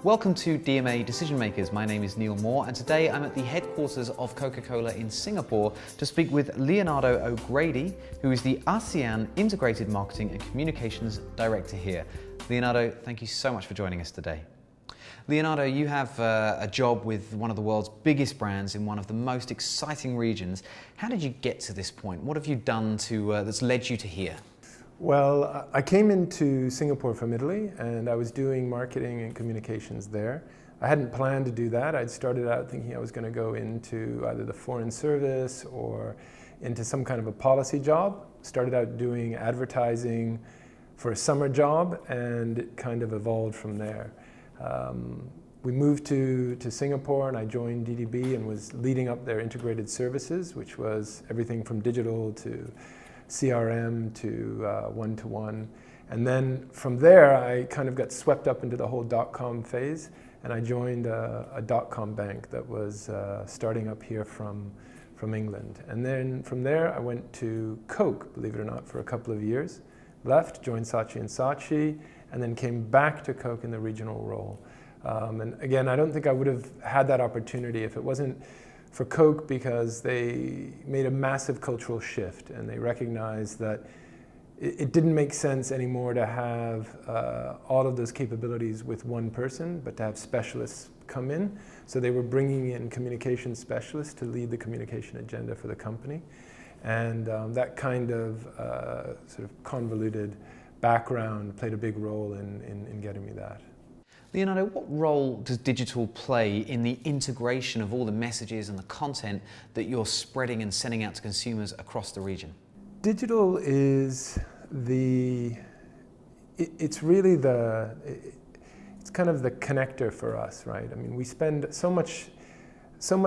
Welcome to DMA Decision Makers. My name is Neil Moore, and today I'm at the headquarters of Coca-Cola in Singapore to speak with Leonardo O'Grady, who is the ASEAN Integrated Marketing and Communications Director here. Leonardo, thank you so much for joining us today. Leonardo, you have a job with one of the world's biggest brands in one of the most exciting regions. How did you get to this point? What have you done that's led you to here? Well, I came into Singapore from Italy, and I was doing marketing and communications there. I hadn't planned to do that. I'd started out thinking I was going to go into either the foreign service or into some kind of a policy job. Started out doing advertising for a summer job, and it kind of evolved from there. We moved to Singapore, and I joined DDB and was leading up their integrated services, which was everything from digital to CRM to one-to-one. And then from there, I kind of got swept up into the whole dot-com phase, and I joined a dot-com bank that was starting up here from England. And then from there, I went to Coke, believe it or not, for a couple of years. Left, joined Saatchi & Saatchi, and then came back to Coke in the regional role. And again, I don't think I would have had that opportunity if it wasn't for Coke, because they made a massive cultural shift, and they recognized that it didn't make sense anymore to have all of those capabilities with one person, but to have specialists come in. So they were bringing in communication specialists to lead the communication agenda for the company. And that kind of sort of convoluted background played a big role in getting me that. Leonardo, what role does digital play in the integration of all the messages and the content that you're spreading and sending out to consumers across the region? Digital is it's really it's kind of the connector for us, right? I mean, we spend so much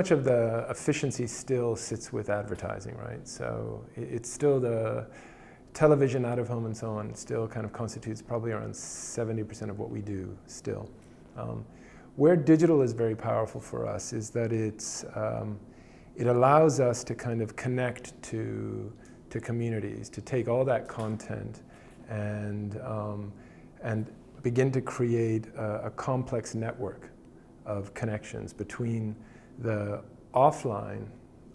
of the efficiency still sits with advertising, right? So it's still the television, out of home, and so on still kind of constitutes probably around 70% of what we do still. Where digital is very powerful for us is that it allows us to kind of connect to communities, to take all that content and begin to create a complex network of connections between the offline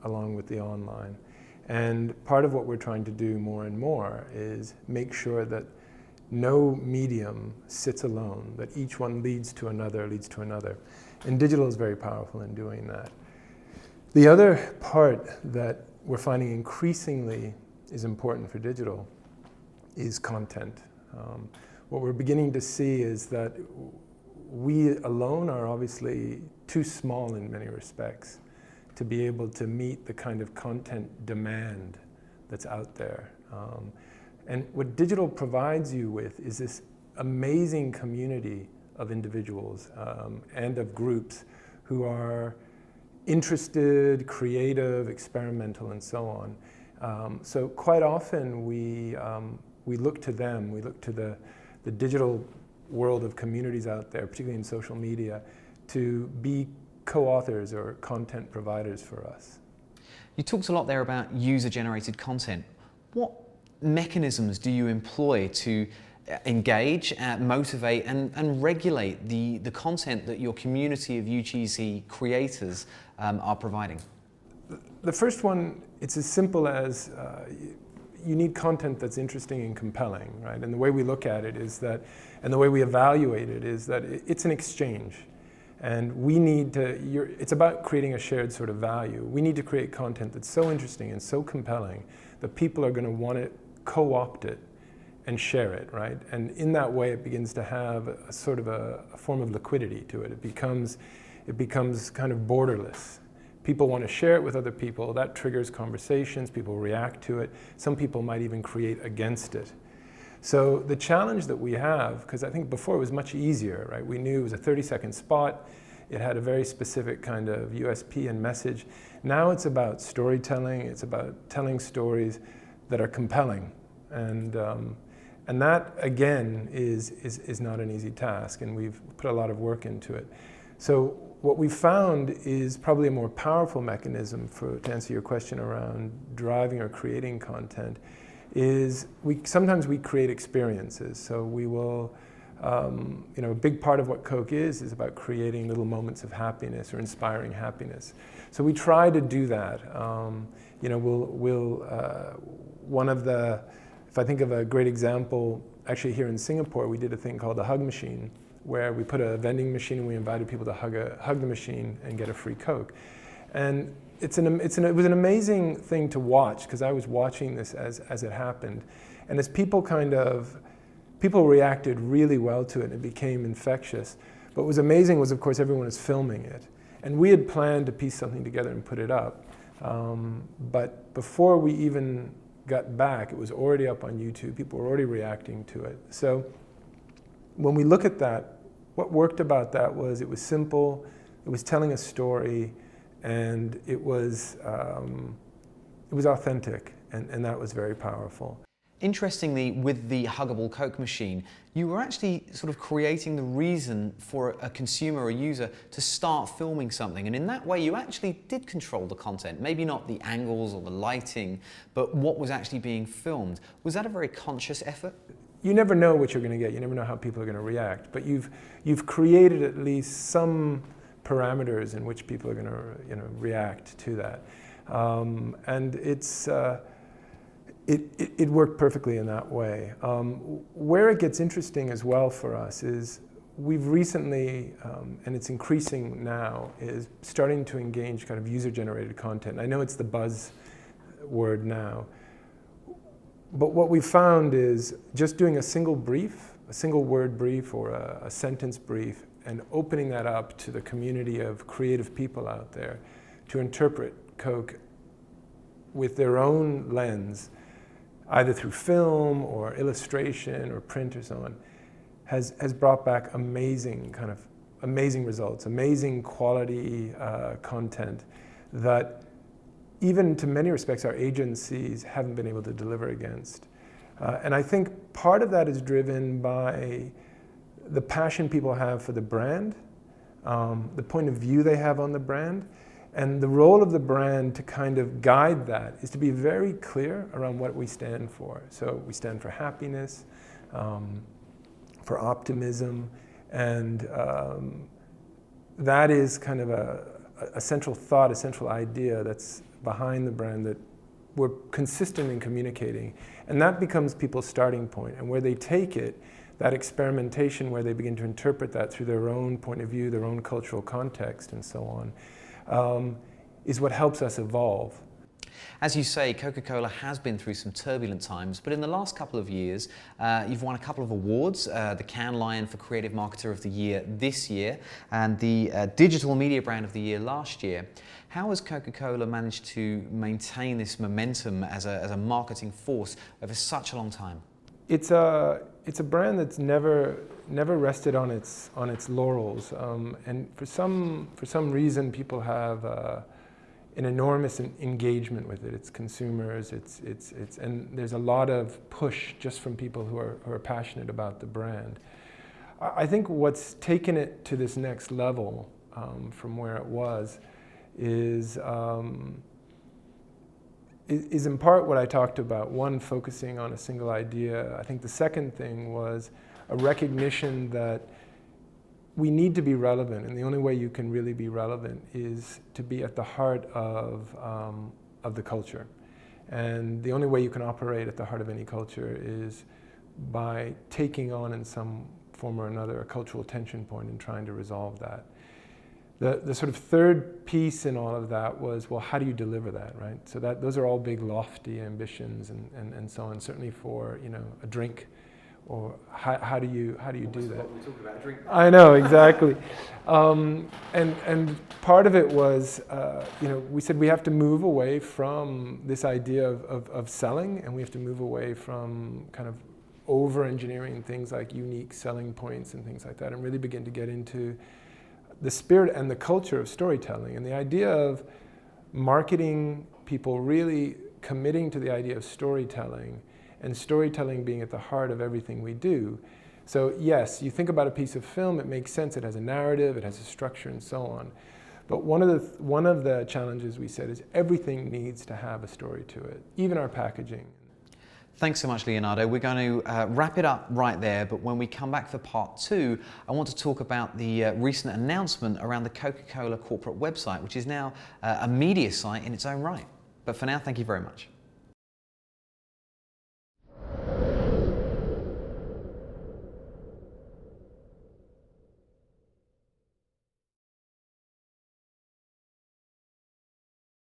along with the online. And part of what we're trying to do more and more is make sure that no medium sits alone, that each one leads to another. And digital is very powerful in doing that. The other part that we're finding increasingly is important for digital is content. What we're beginning to see is that we alone are obviously too small in many respects to be able to meet the kind of content demand that's out there. And what digital provides you with is this amazing community of individuals and of groups who are interested, creative, experimental, and so on. So quite often we look to them, we look to the digital world of communities out there, particularly in social media, to be co-authors or content providers for us. You talked a lot there about user-generated content. What mechanisms do you employ to engage, motivate, and regulate the content that your community of UGC creators are providing? The first one, it's as simple as you need content that's interesting and compelling, right? And the way we look at it is that, and the way we evaluate it is that it's an exchange. And we need to, it's about creating a shared sort of value. We need to create content that's so interesting and so compelling that people are going to want to co-opt it and share it, right? And in that way, it begins to have a sort of a form of liquidity to it. It becomes kind of borderless. People want to share it with other people. That triggers conversations. People react to it. Some people might even create against it. So the challenge that we have, because I think before it was much easier, right? We knew it was a 30-second spot. It had a very specific kind of USP and message. Now it's about storytelling. It's about telling stories that are compelling. And that, again, is not an easy task, and we've put a lot of work into it. So what we've found is probably a more powerful mechanism to answer your question around driving or creating content is sometimes we create experiences. So we will A big part of what Coke is about creating little moments of happiness or inspiring happiness. So we try to do that. If I think of a great example, actually here in Singapore, we did a thing called the Hug Machine, where we put a vending machine and we invited people to hug the machine and get a free Coke. And it was an amazing thing to watch, because I was watching this as it happened. And as people reacted really well to it, and it became infectious. But what was amazing was, of course, everyone was filming it. And we had planned to piece something together and put it up. But before we even got back, it was already up on YouTube. People were already reacting to it. So when we look at that, what worked about that was it was simple, it was telling a story, and it was authentic, and that was very powerful. Interestingly, with the huggable Coke machine, you were actually sort of creating the reason for a consumer or user to start filming something. And in that way, you actually did control the content. Maybe not the angles or the lighting, but what was actually being filmed. Was that a very conscious effort? You never know what you're going to get. You never know how people are going to react. But you've created at least some parameters in which people are going to react to that. And it worked perfectly in that way. Where it gets interesting as well for us is we've recently, and it's increasing now, is starting to engage kind of user-generated content. I know it's the buzz word now, but what we found is just doing a single brief, a single word brief or a sentence brief, and opening that up to the community of creative people out there to interpret Coke with their own lens, either through film or illustration or print or so on, has brought back amazing results, amazing quality content that even to many respects our agencies haven't been able to deliver against. And I think part of that is driven by the passion people have for the brand, the point of view they have on the brand, and the role of the brand to kind of guide that is to be very clear around what we stand for. So we stand for happiness, for optimism, and that is kind of a central thought, a central idea that's behind the brand that we're consistent in communicating. And that becomes people's starting point. And where they take it, that experimentation where they begin to interpret that through their own point of view, their own cultural context, and so on, is what helps us evolve. As you say, Coca-Cola has been through some turbulent times, but in the last couple of years, you've won a couple of awards, the Cannes Lion for Creative Marketer of the Year this year, and the Digital Media Brand of the Year last year. How has Coca-Cola managed to maintain this momentum as a marketing force over such a long time? It's a brand that's never rested on its laurels, and for some reason people have an enormous engagement with it. It's consumers, and there's a lot of push just from people who are passionate about the brand. I think what's taken it to this next level from where it was is in part what I talked about. One, focusing on a single idea. I think the second thing was a recognition that we need to be relevant, and the only way you can really be relevant is to be at the heart of the culture. And the only way you can operate at the heart of any culture is by taking on in some form or another a cultural tension point and trying to resolve that. The sort of third piece in all of that was, well, how do you deliver that, right? So those are all big, lofty ambitions and so on, certainly for, a drink. Or how do you do that? We're talking about a drink. I know, exactly. And part of it was, we said we have to move away from this idea of selling, and we have to move away from kind of over-engineering things like unique selling points and things like that, and really begin to get into the spirit and the culture of storytelling, and the idea of marketing people really committing to the idea of storytelling, and storytelling being at the heart of everything we do. So yes, you think about a piece of film, it makes sense, it has a narrative, it has a structure, and so on. But one of the challenges we said is everything needs to have a story to it, even our packaging. Thanks so much, Leonardo. We're going to wrap it up right there, but when we come back for part 2, I want to talk about the recent announcement around the Coca-Cola corporate website, which is now a media site in its own right. But for now, thank you very much.